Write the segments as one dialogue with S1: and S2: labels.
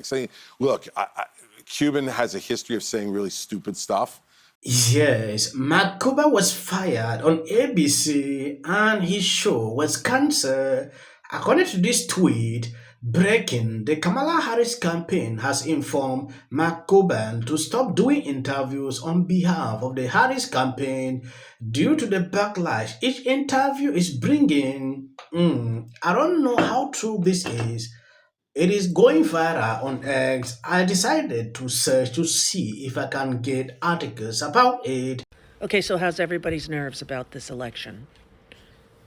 S1: thinks. Look, Cuban has a history of saying really stupid stuff.
S2: Yes, Mark Cuban was fired on ABC and his show was cancelled. According to this tweet, breaking, the Kamala Harris campaign has informed Mark Cuban to stop doing interviews on behalf of the Harris campaign due to the backlash each interview is bringing. I don't know how true this is. It is going viral on X. I decided to search to see if I can get articles about it.
S3: Okay, so how's everybody's nerves about this election?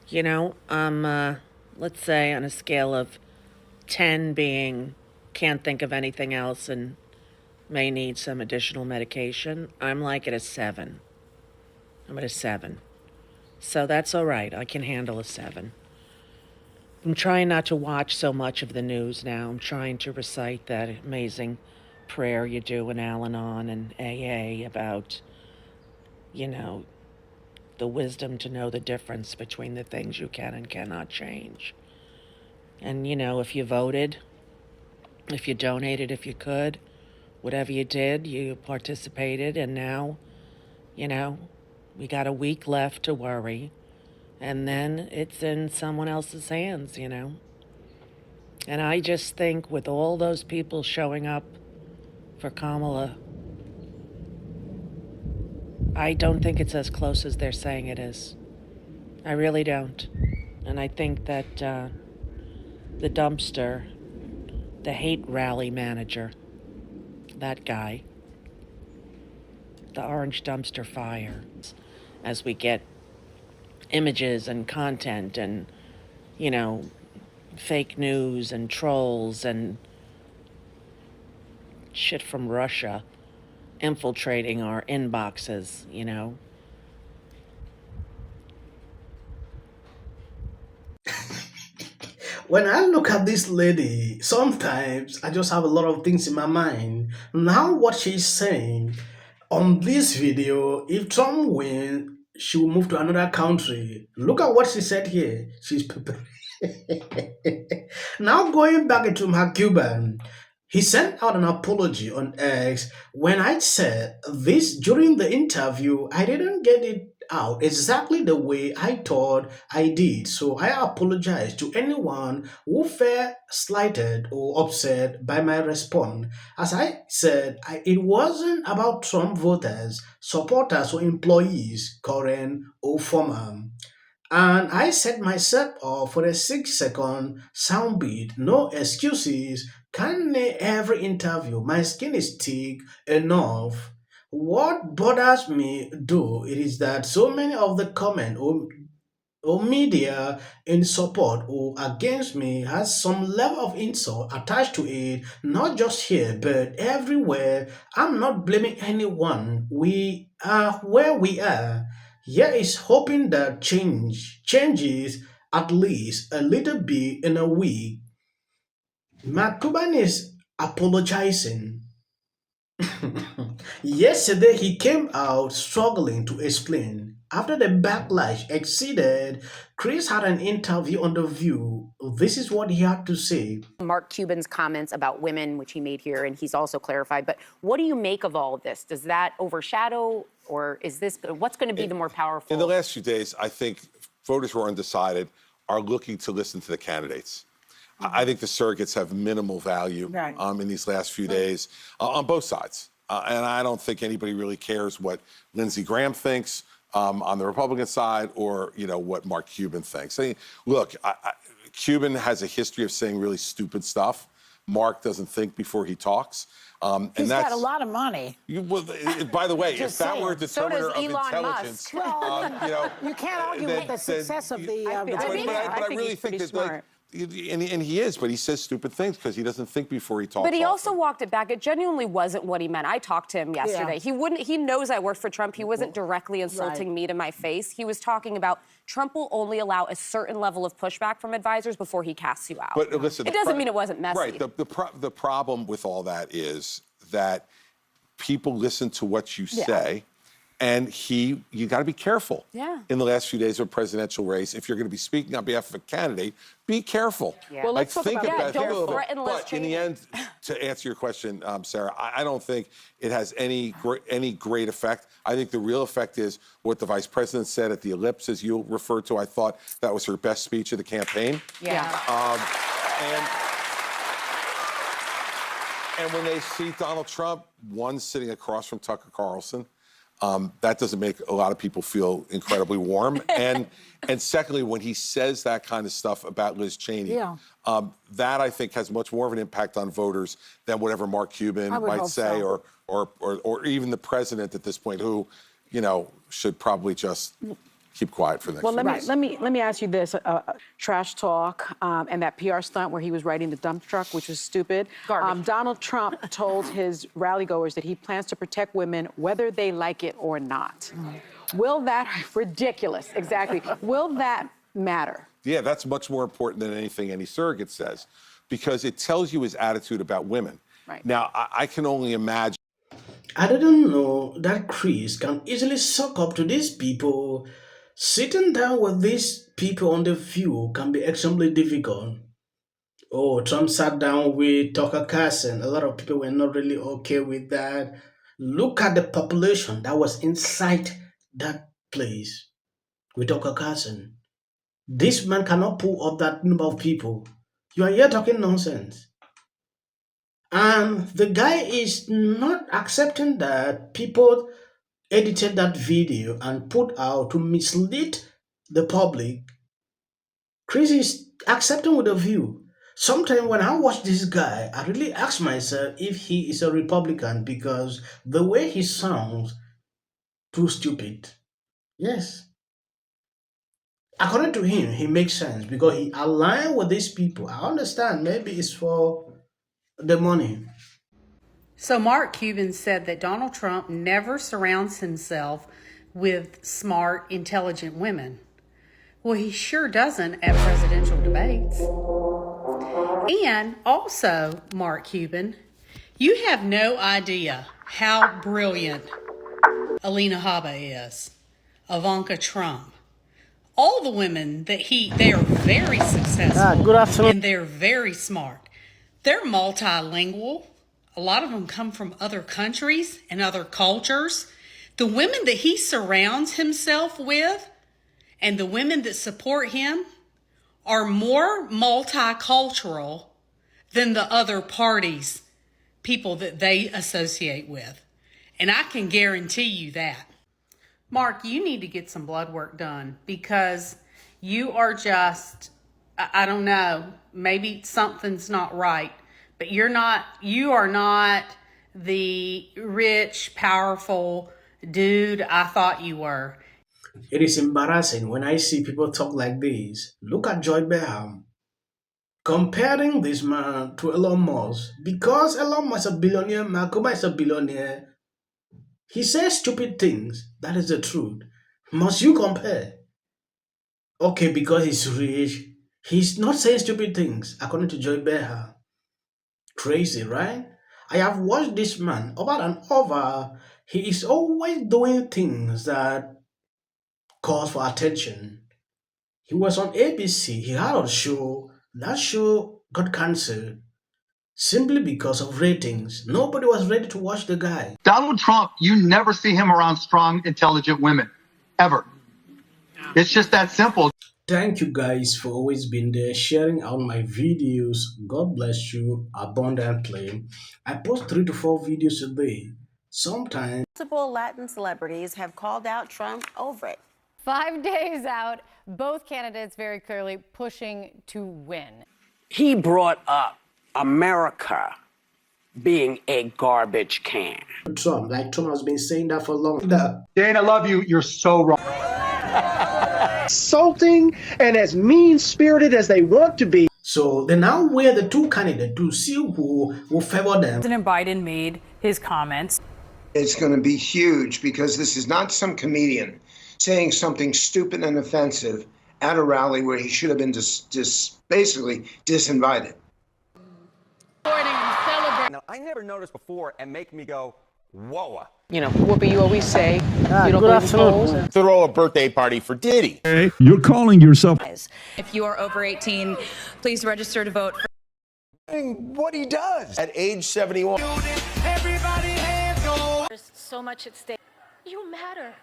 S3: You know, let's say on a scale of 10 being can't think of anything else and may need some additional medication, I'm like at a 7. I'm at a 7. So that's all right. I can handle a 7. I'm trying not to watch so much of the news now. I'm trying to recite that amazing prayer you do in Al-Anon and AA about, the wisdom to know the difference between the things you can and cannot change. And, if you voted, if you donated, if you could, whatever you did, you participated, and now, we got a week left to worry, and then it's in someone else's hands, And I just think with all those people showing up for Kamala, I don't think it's as close as they're saying it is. I really don't. And I think that the dumpster, the hate rally manager, that guy, the orange dumpster fire, as we get images and content and, fake news and trolls and shit from Russia infiltrating our inboxes,
S2: When I look at this lady, sometimes I just have a lot of things in my mind. Now, what she's saying on this video, if Trump wins, she will move to another country. Look at what she said here. She's prepared. Now, going back into Mark Cuban, he sent out an apology on X. When I said this during the interview, I didn't get it out exactly the way I thought I did. So I apologize to anyone who felt slighted or upset by my response. As I said, it wasn't about Trump voters, supporters, or employees, current or former. And I set myself up for a 6-second soundbite. No excuses. Can't name every interview. My skin is thick enough. What bothers me, though, it is that so many of the comment or media in support or against me has some level of insult attached to it, not just here, but everywhere. I'm not blaming anyone. We are where we are. Here is hoping that changes at least a little bit in a week. Mark Cuban is apologizing. Yesterday, he came out struggling to explain. After the backlash exceeded, Chris had an interview on The View. This is what he had to say.
S4: Mark Cuban's comments about women, which he made here, and he's also clarified. But what do you make of all of this? Does that overshadow, or is this, what's going to be the more powerful?
S1: In the last few days, I think voters who are undecided are looking to listen to the candidates. I think the surrogates have minimal value in these last few days on both sides. And I don't think anybody really cares what Lindsey Graham thinks on the Republican side or, what Mark Cuban thinks. Look, Cuban has a history of saying really stupid stuff. Mark doesn't think before he talks.
S5: He's got a lot of money.
S1: By the way, if that were a determiner of intelligence,
S5: you can't argue with the success of the.
S1: But I really think that. And he is, but he says stupid things because he doesn't think before he talks.
S4: But he also walked it back. It genuinely wasn't what he meant. I talked to him yesterday. Yeah. He knows I worked for Trump. He wasn't directly insulting me to my face. He was talking about Trump will only allow a certain level of pushback from advisors before he casts you out.
S1: But listen,
S4: it doesn't mean it wasn't messy.
S1: Right. The problem with all that is that people listen to what you say, And you got to be careful in the last few days of a presidential race. If you're going to be speaking on behalf of a candidate, be careful.
S4: Yeah.
S5: Well, let's
S1: think about
S4: don't threaten Liz
S1: But in
S4: Cheney.
S1: the end, to answer your question, Sarah, I don't think it has any great effect. I think the real effect is what the vice president said at the ellipse, as you referred to. I thought that was her best speech of the campaign. And when they see Donald Trump, one sitting across from Tucker Carlson, that doesn't make a lot of people feel incredibly warm. And secondly, when he says that kind of stuff about Liz Cheney, that I think has much more of an impact on voters than whatever Mark Cuban might say, or even the president at this point, who, should probably just keep quiet for the next
S5: Well,
S1: few days.
S5: let me ask you this: trash talk and that PR stunt where he was riding the dump truck, which was stupid. Donald Trump told his rallygoers that he plans to protect women whether they like it or not. Will that ridiculous? Exactly. Will that matter?
S1: Yeah, that's much more important than anything any surrogate says, because it tells you his attitude about women.
S5: Right.
S1: Now, I can only imagine.
S2: I didn't know that Chris can easily suck up to these people. Sitting down with these people on The View can be extremely difficult. Oh, Trump sat down with Tucker Carlson. A lot of people were not really okay with that. Look at the population that was inside that place with Tucker Carlson. This man cannot pull up that number of people. You are here talking nonsense. And the guy is not accepting that people edited that video and put out to mislead the public. Chris is accepting with a view. Sometimes when I watch this guy, I really ask myself if he is a Republican, because the way he sounds too stupid. Yes. According to him, he makes sense because he aligned with these people. I understand maybe it's for the money.
S6: So Mark Cuban said that Donald Trump never surrounds himself with smart, intelligent women. Well, he sure doesn't at presidential debates. And also, Mark Cuban, you have no idea how brilliant Alina Habba is, Ivanka Trump. All the women that they are very successful.
S2: Good afternoon.
S6: And they're very smart. They're multilingual. A lot of them come from other countries and other cultures. The women that he surrounds himself with and the women that support him are more multicultural than the other parties, people that they associate with. And I can guarantee you that. Mark, you need to get some blood work done because you are just, I don't know, maybe something's not right. But you are not the rich, powerful dude I thought you were.
S2: It is embarrassing when I see people talk like this. Look at Joy Beham comparing this man to Elon Musk. Because Elon Musk is a billionaire, Mark Cuban is a billionaire. He says stupid things. That is the truth. Must you compare? Okay, because he's rich, he's not saying stupid things, according to Joy Beham. Crazy, right? I have watched this man over and over. He is always doing things that calls for attention. He was on ABC. He had a show. That show got cancelled simply because of ratings. Nobody was ready to watch the guy.
S7: Donald Trump, you never see him around strong, intelligent women, ever. It's just that simple.
S2: Thank you guys for always being there, sharing out my videos. God bless you abundantly. I post 3 to 4 videos a day. Sometimes
S8: multiple Latin celebrities have called out Trump over it.
S9: 5 days out, both candidates very clearly pushing to win.
S10: He brought up America being a garbage can.
S2: Trump has been saying that for long.
S7: Dan, I love you. You're so wrong.
S11: Insulting and as mean-spirited as they want to be.
S2: So they now wear the two candidates to see who will favor them.
S12: President Biden made his comments.
S13: It's going to be huge because this is not some comedian saying something stupid and offensive at a rally where he should have been basically disinvited.
S14: Now, I never noticed before and make me go, Whoa.
S5: You know, Whoopi, you always say you don't believe in polls.
S14: Throw a birthday party for Diddy.
S15: Hey, you're calling yourself.
S16: If you are over 18, please register to vote.
S14: What he does at age 71.
S16: There's so much at stake. You matter.